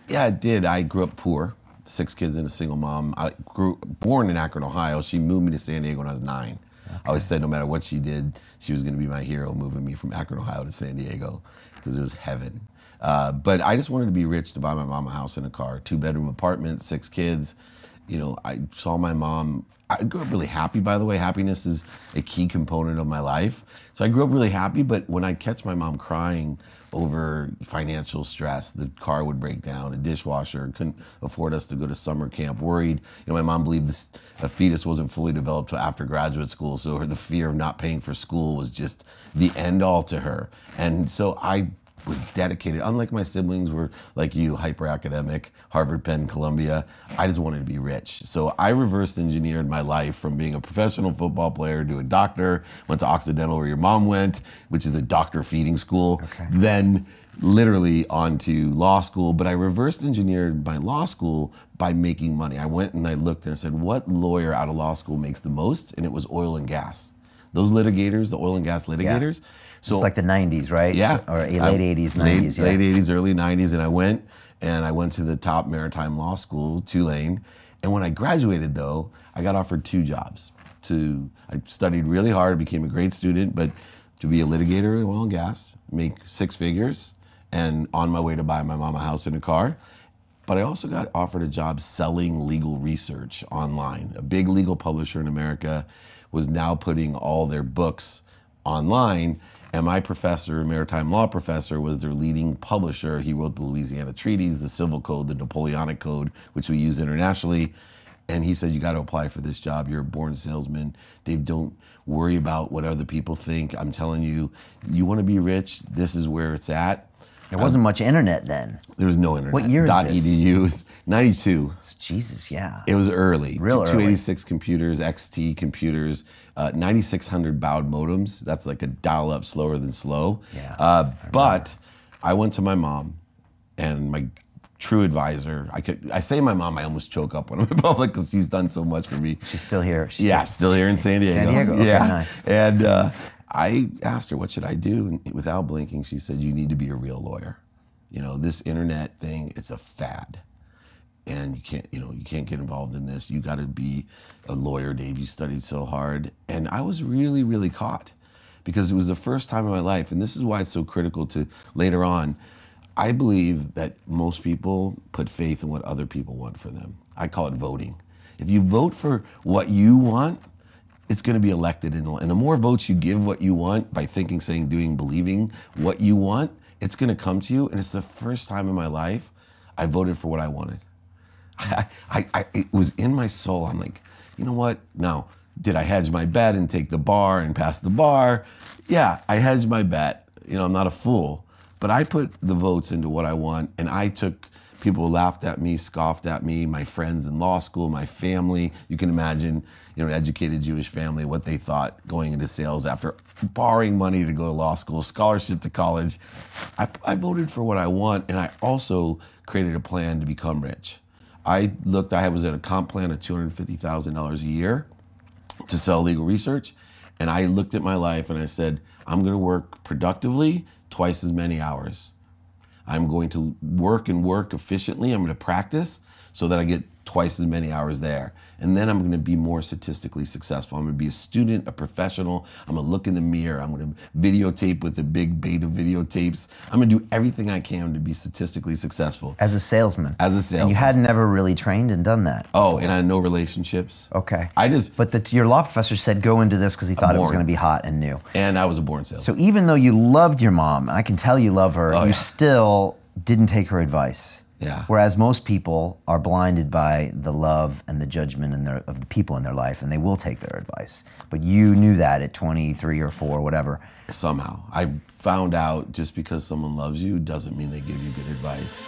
Yeah, I did. I grew up poor, 6 kids and a single mom. Born in Akron, Ohio. She moved me to San Diego when I was 9. Okay. I always said no matter what she did, she was going to be my hero, moving me from Akron, Ohio to San Diego, because it was heaven. But I just wanted to be rich to buy my mom a house and a car, 2-bedroom apartment, 6 kids. You know, I saw my mom. I grew up really happy, by the way. Happiness is a key component of my life. So I grew up really happy, but when I'd catch my mom crying over financial stress, the car would break down, a dishwasher, couldn't afford us to go to summer camp, worried. You know, my mom believed a fetus wasn't fully developed till after graduate school, so the fear of not paying for school was just the end all to her. And so I was dedicated. Unlike my siblings were like you, hyper academic, Harvard, Penn, Columbia. I just wanted to be rich. So I reverse engineered my life from being a professional football player to a doctor, went to Occidental where your mom went, which is a doctor feeding school, then literally on to law school. But I reverse engineered my law school by making money. I went and I looked and I said, what lawyer out of law school makes the most? And it was oil and gas. Those litigators, the oil and gas litigators. Yeah. So it's like the 90s, right? Yeah. Or late 80s, 90s. Late 80s, early 90s. And I went to the top maritime law school, Tulane. And when I graduated, though, I got offered 2 jobs. I studied really hard, became a great student, but to be a litigator in oil and gas, make 6 figures, and on my way to buy my mom a house and a car. But I also got offered a job selling legal research online. A big legal publisher in America was now putting all their books online. And my professor, maritime law professor, was their leading publisher. He wrote the Louisiana Treaties, the Civil Code, the Napoleonic Code, which we use internationally. And he said, you got to apply for this job. You're a born salesman. Dave, don't worry about what other people think. I'm telling you, you want to be rich, this is where it's at. There wasn't much internet then. There was no internet. What year is this? .edu was 92. Jesus, yeah. It was early. Real early. 286 computers, XT computers, 9600 baud modems. That's like a dial-up, slower than slow. Yeah. But I went to my mom and my true advisor. I say my mom, I almost choke up when I'm in public because she's done so much for me. She's still here. Still here in San Diego. San Diego, okay, yeah. Nice. And I asked her, what should I do? And without blinking, she said, you need to be a real lawyer. You know, this internet thing, it's a fad. And you can't get involved in this. You got to be a lawyer, Dave. You studied so hard. And I was really, really caught because it was the first time in my life. And this is why it's so critical to later on. I believe that most people put faith in what other people want for them. I call it voting. If you vote for what you want, it's going to be elected. And the more votes you give what you want by thinking, saying, doing, believing what you want, it's going to come to you. And it's the first time in my life I voted for what I wanted. It was in my soul. I'm like, you know what? Now, did I hedge my bet and take the bar and pass the bar? Yeah, I hedged my bet. You know, I'm not a fool. But I put the votes into what I want, and I took people who laughed at me, scoffed at me, my friends in law school, my family. You can imagine, an educated Jewish family, what they thought going into sales after borrowing money to go to law school, scholarship to college. I voted for what I want, and I also created a plan to become rich. I was at a comp plan of $250,000 a year to sell legal research, and I looked at my life and I said, I'm going to work productively twice as many hours. I'm going to work efficiently. I'm going to practice so that I get twice as many hours there. And then I'm going to be more statistically successful. I'm going to be a student, a professional. I'm going to look in the mirror. I'm going to videotape with the big beta videotapes. I'm going to do everything I can to be statistically successful. As a salesman? As a salesman. And you had never really trained and done that? Oh, and I had no relationships. Okay. But your law professor said go into this because he thought it was going to be hot and new. And I was a born salesman. So even though you loved your mom, and I can tell you love her, you still didn't take her advice. Yeah. Whereas most people are blinded by the love and the judgment of the people in their life, and they will take their advice. But you knew that at 23 or 4, whatever. Somehow. I found out just because someone loves you doesn't mean they give you good advice.